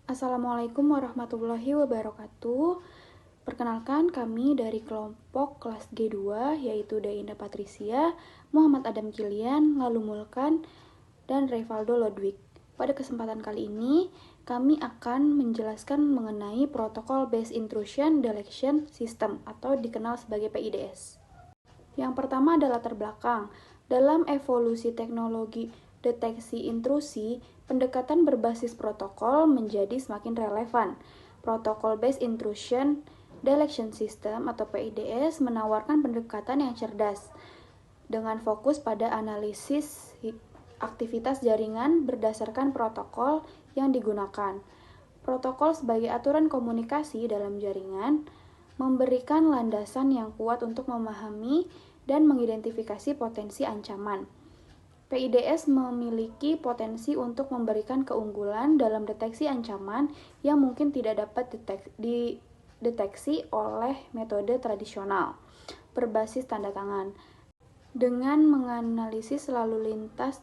Assalamualaikum warahmatullahi wabarakatuh. Perkenalkan kami dari kelompok kelas G2 yaitu Dainda Patricia, Muhammad Adam Kilian, Lalu Mulkan, dan Revaldo Lodwig. Pada kesempatan kali ini, kami akan menjelaskan mengenai protokol Base Intrusion Deletion System atau dikenal sebagai PIDS. Yang pertama adalah latar belakang. Dalam evolusi teknologi deteksi intrusi, pendekatan berbasis protokol menjadi semakin relevan. Protokol Based Intrusion Deletion System atau PIDS menawarkan pendekatan yang cerdas dengan fokus pada analisis aktivitas jaringan berdasarkan protokol yang digunakan. Protokol sebagai aturan komunikasi dalam jaringan memberikan landasan yang kuat untuk memahami dan mengidentifikasi potensi ancaman. PIDS memiliki potensi untuk memberikan keunggulan dalam deteksi ancaman yang mungkin tidak dapat dideteksi oleh metode tradisional berbasis tanda tangan. Dengan menganalisis lalu lintas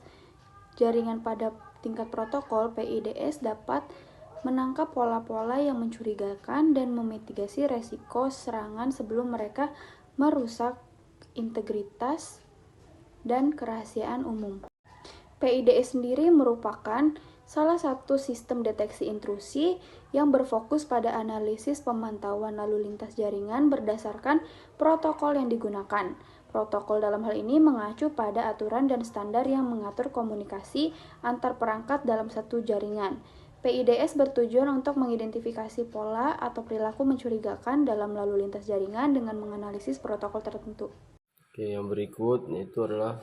jaringan pada tingkat protokol, PIDS dapat menangkap pola-pola yang mencurigakan dan memitigasi resiko serangan sebelum mereka merusak integritas dan kerahasiaan umum. PIDS sendiri merupakan salah satu sistem deteksi intrusi yang berfokus pada analisis pemantauan lalu lintas jaringan berdasarkan protokol yang digunakan. Protokol dalam hal ini mengacu pada aturan dan standar yang mengatur komunikasi antar perangkat dalam satu jaringan. PIDS bertujuan untuk mengidentifikasi pola atau perilaku mencurigakan dalam lalu lintas jaringan dengan menganalisis protokol tertentu. Oke, yang berikut itu adalah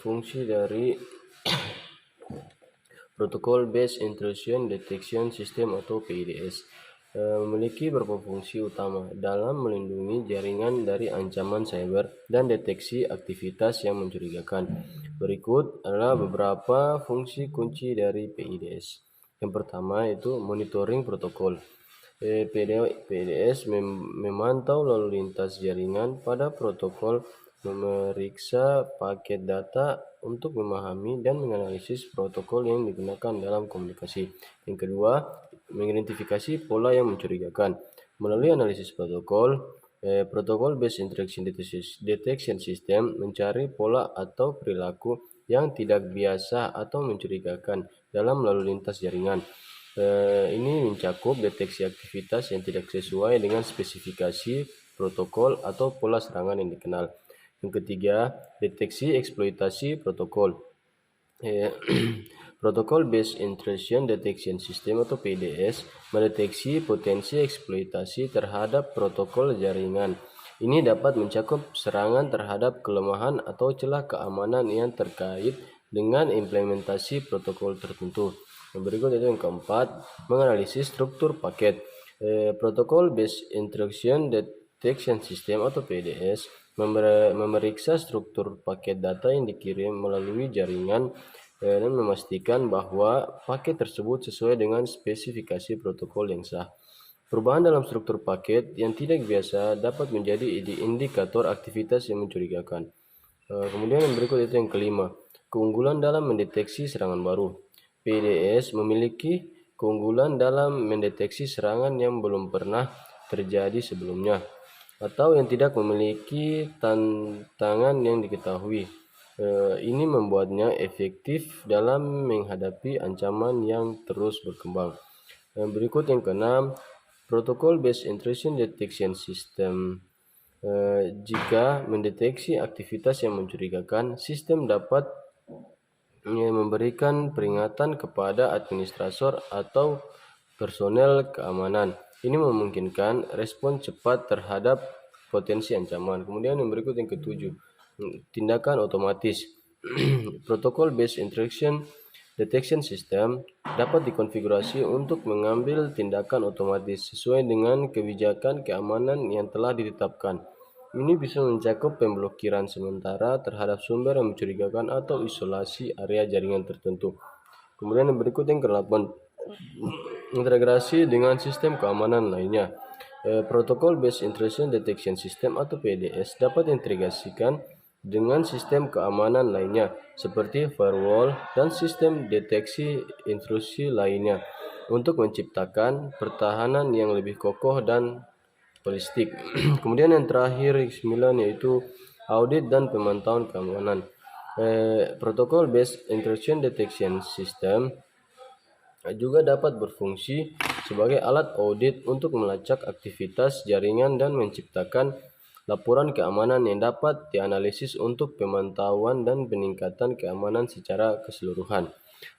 fungsi dari Protokol Based Intrusion Detection System atau PIDS. Memiliki beberapa fungsi utama dalam melindungi jaringan dari ancaman cyber dan deteksi aktivitas yang mencurigakan. Berikut adalah beberapa fungsi kunci dari PIDS. Yang pertama itu monitoring protokol. PIDS memantau lalu lintas jaringan pada protokol, memeriksa paket data untuk memahami dan menganalisis protokol yang digunakan dalam komunikasi. Yang kedua, mengidentifikasi pola yang mencurigakan. Melalui analisis protokol, protokol Based Intrusion Detection System mencari pola atau perilaku yang tidak biasa atau mencurigakan dalam lalu lintas jaringan. Ini mencakup deteksi aktivitas yang tidak sesuai dengan spesifikasi protokol atau pola serangan yang dikenal. Yang ketiga, deteksi eksploitasi protokol. Protokol Based Intrusion Detection System atau PIDS mendeteksi potensi eksploitasi terhadap protokol jaringan. Ini dapat mencakup serangan terhadap kelemahan atau celah keamanan yang terkait dengan implementasi protokol tertentu. Yang berikut itu yang keempat, menganalisis struktur paket. Protokol Based Intrusion Detection System atau PIDS memeriksa struktur paket data yang dikirim melalui jaringan dan memastikan bahwa paket tersebut sesuai dengan spesifikasi protokol yang sah. Perubahan dalam struktur paket yang tidak biasa dapat menjadi indikator aktivitas yang mencurigakan. Kemudian yang berikut itu yang kelima, keunggulan dalam mendeteksi serangan baru. PIDS memiliki keunggulan dalam mendeteksi serangan yang belum pernah terjadi sebelumnya atau yang tidak memiliki tantangan yang diketahui. Ini membuatnya efektif dalam menghadapi ancaman yang terus berkembang. Berikut yang keenam, Protokol Based Intrusion Detection System. Jika mendeteksi aktivitas yang mencurigakan, sistem dapat memberikan peringatan kepada administrator atau personel keamanan. Ini memungkinkan respon cepat terhadap potensi ancaman. Kemudian yang berikut yang ketujuh, tindakan otomatis. Protokol Based Intrusion Detection System dapat dikonfigurasi untuk mengambil tindakan otomatis sesuai dengan kebijakan keamanan yang telah ditetapkan. Ini bisa mencakup pemblokiran sementara terhadap sumber yang mencurigakan atau isolasi area jaringan tertentu. Kemudian yang berikut yang ke-8, integrasi dengan sistem keamanan lainnya. Protokol Based Intrusion Detection System atau PIDS dapat diintegrasikan dengan sistem keamanan lainnya seperti firewall dan sistem deteksi intrusi lainnya. untuk menciptakan pertahanan yang lebih kokoh dan holistik. Kemudian yang terakhir 9 yaitu audit dan pemantauan keamanan. Protokol Based Intrusion Detection System juga dapat berfungsi sebagai alat audit untuk melacak aktivitas jaringan dan menciptakan laporan keamanan yang dapat dianalisis untuk pemantauan dan peningkatan keamanan secara keseluruhan.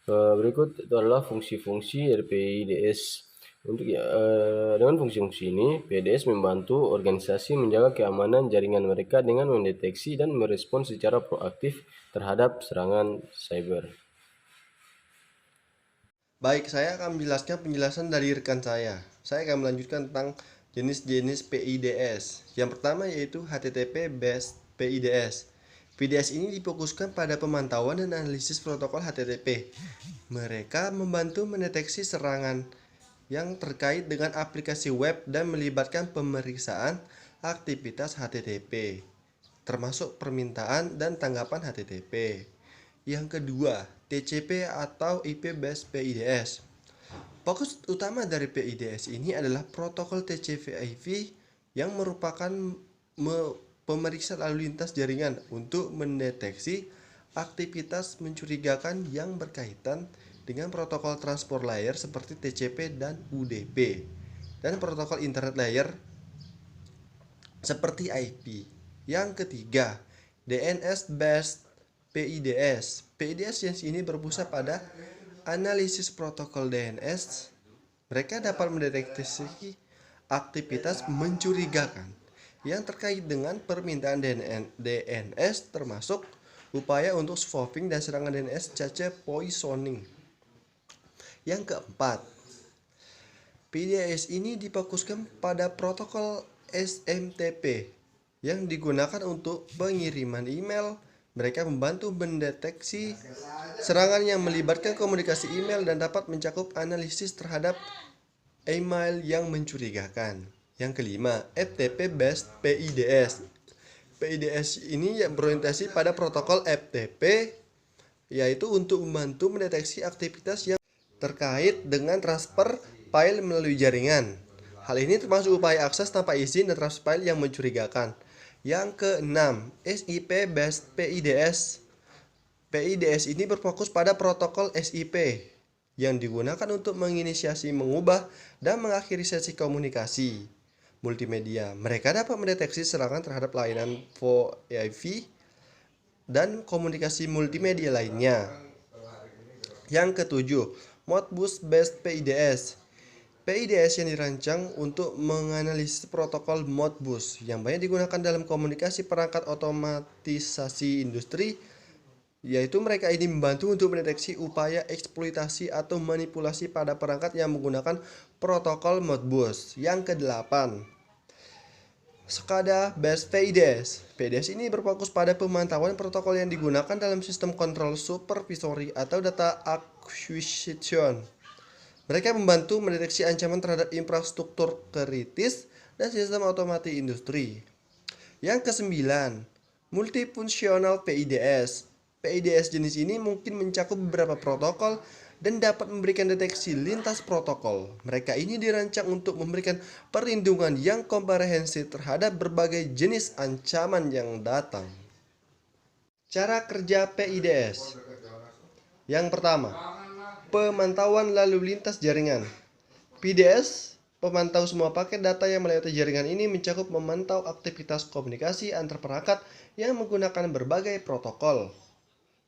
Berikut itu adalah fungsi-fungsi dari PIDS. Dengan fungsi-fungsi ini, PIDS membantu organisasi menjaga keamanan jaringan mereka dengan mendeteksi dan merespons secara proaktif terhadap serangan cyber. Baik, saya akan menjelaskan penjelasan dari rekan saya. Saya akan melanjutkan tentang jenis-jenis PIDS. Yang pertama yaitu HTTP Based PIDS. PIDS ini difokuskan pada pemantauan dan analisis protokol HTTP. Mereka membantu mendeteksi serangan yang terkait dengan aplikasi web dan melibatkan pemeriksaan aktivitas HTTP, termasuk permintaan dan tanggapan HTTP. Yang kedua, TCP atau IP Based PIDS. Fokus utama dari PIDS ini adalah protokol TCP/IP yang merupakan pemeriksa lalu lintas jaringan untuk mendeteksi aktivitas mencurigakan yang berkaitan dengan protokol transport layer seperti TCP dan UDP, dan protokol internet layer seperti IP. Yang ketiga, DNS Based PIDS. PIDS yang ini berpusat pada analisis protokol DNS. Mereka dapat mendeteksi aktivitas mencurigakan yang terkait dengan permintaan DNS, termasuk upaya untuk spoofing dan serangan DNS cache poisoning. Yang keempat, PIDS ini difokuskan pada protokol SMTP yang digunakan untuk pengiriman email. Mereka membantu mendeteksi serangan yang melibatkan komunikasi email dan dapat mencakup analisis terhadap email yang mencurigakan. Yang kelima, FTP Based PIDS. PIDS ini yang berorientasi pada protokol FTP, yaitu untuk membantu mendeteksi aktivitas yang terkait dengan transfer file melalui jaringan. Hal ini termasuk upaya akses tanpa izin dan transfer file yang mencurigakan. Yang keenam, SIP Based PIDS. PIDS ini berfokus pada protokol SIP yang digunakan untuk menginisiasi, mengubah, dan mengakhiri sesi komunikasi multimedia. Mereka dapat mendeteksi serangan terhadap layanan VoIP dan komunikasi multimedia lainnya. Yang ketujuh, Modbus Based PIDS. PIDS yang dirancang untuk menganalisis protokol Modbus yang banyak digunakan dalam komunikasi perangkat otomatisasi industri, yaitu mereka ini membantu untuk mendeteksi upaya eksploitasi atau manipulasi pada perangkat yang menggunakan protokol Modbus. Yang kedelapan, SCADA Based PIDS. PIDS ini berfokus pada pemantauan protokol yang digunakan dalam sistem kontrol supervisory atau data acquisition. Mereka membantu mendeteksi ancaman terhadap infrastruktur kritis dan sistem otomatis industri. Yang kesembilan, Multifunctional PIDS. PIDS jenis ini mungkin mencakup beberapa protokol dan dapat memberikan deteksi lintas protokol. Mereka ini dirancang untuk memberikan perlindungan yang komprehensif terhadap berbagai jenis ancaman yang datang. Cara kerja PIDS. Yang pertama, pemantauan lalu lintas jaringan. PIDS memantau semua paket data yang melewati jaringan. Ini mencakup memantau aktivitas komunikasi antar perangkat yang menggunakan berbagai protokol.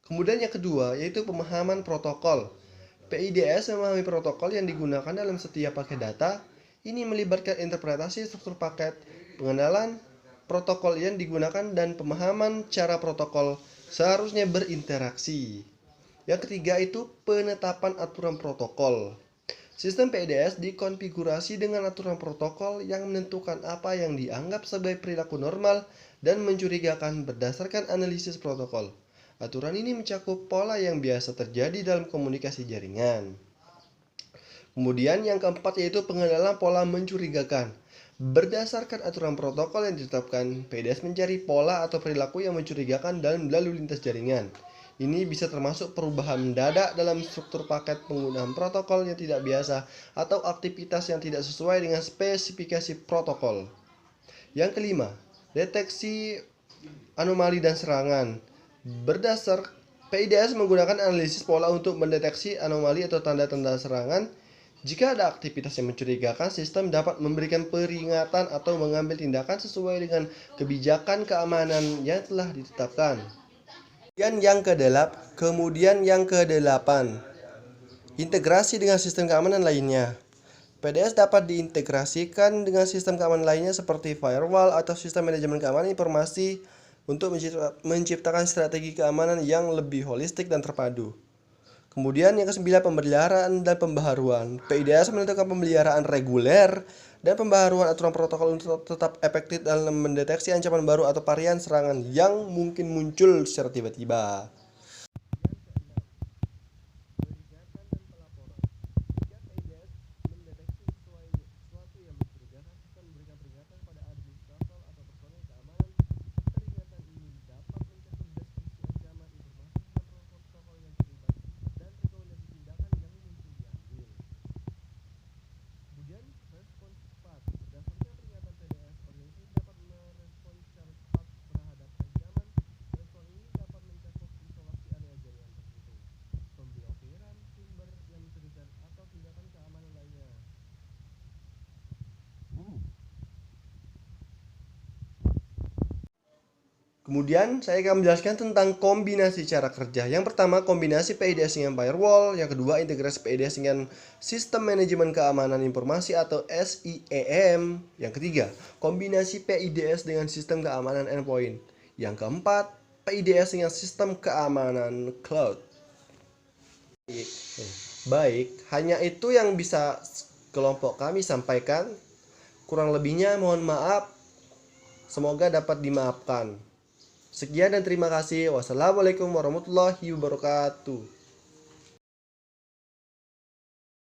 Kemudian yang kedua yaitu pemahaman protokol. PIDS memahami protokol yang digunakan dalam setiap paket data. Ini melibatkan interpretasi struktur paket, pengenalan protokol yang digunakan, dan pemahaman cara protokol seharusnya berinteraksi. Yang ketiga itu penetapan aturan protokol. Sistem PIDS dikonfigurasi dengan aturan protokol yang menentukan apa yang dianggap sebagai perilaku normal dan mencurigakan berdasarkan analisis protokol. Aturan ini mencakup pola yang biasa terjadi dalam komunikasi jaringan. Kemudian yang keempat yaitu pengenalan pola mencurigakan. Berdasarkan aturan protokol yang ditetapkan, PIDS mencari pola atau perilaku yang mencurigakan dalam lalu lintas jaringan. Ini bisa termasuk perubahan mendadak dalam struktur paket, penggunaan protokol yang tidak biasa, atau aktivitas yang tidak sesuai dengan spesifikasi protokol. Yang kelima, deteksi anomali dan serangan. Berdasar PIDS menggunakan analisis pola untuk mendeteksi anomali atau tanda-tanda serangan. Jika ada aktivitas yang mencurigakan, sistem dapat memberikan peringatan atau mengambil tindakan sesuai dengan kebijakan keamanan yang telah ditetapkan. Kemudian yang kedelapan, integrasi dengan sistem keamanan lainnya. PDS dapat diintegrasikan dengan sistem keamanan lainnya seperti firewall atau sistem manajemen keamanan informasi untuk menciptakan strategi keamanan yang lebih holistik dan terpadu. Kemudian yang kesembilan, pemeliharaan dan pembaharuan. PIDS menentukan pemeliharaan reguler dan pembaharuan aturan protokol untuk tetap efektif dalam mendeteksi ancaman baru atau varian serangan yang mungkin muncul secara tiba-tiba. Kemudian saya akan menjelaskan tentang kombinasi cara kerja. Yang pertama, kombinasi PIDS dengan firewall. Yang kedua, integrasi PIDS dengan sistem manajemen keamanan informasi atau SIEM. Yang ketiga, kombinasi PIDS dengan sistem keamanan endpoint. Yang keempat, PIDS dengan sistem keamanan cloud. Baik, hanya itu yang bisa kelompok kami sampaikan. Kurang lebihnya mohon maaf. Semoga dapat dimaafkan. Sekian dan terima kasih. Wassalamualaikum warahmatullahi wabarakatuh.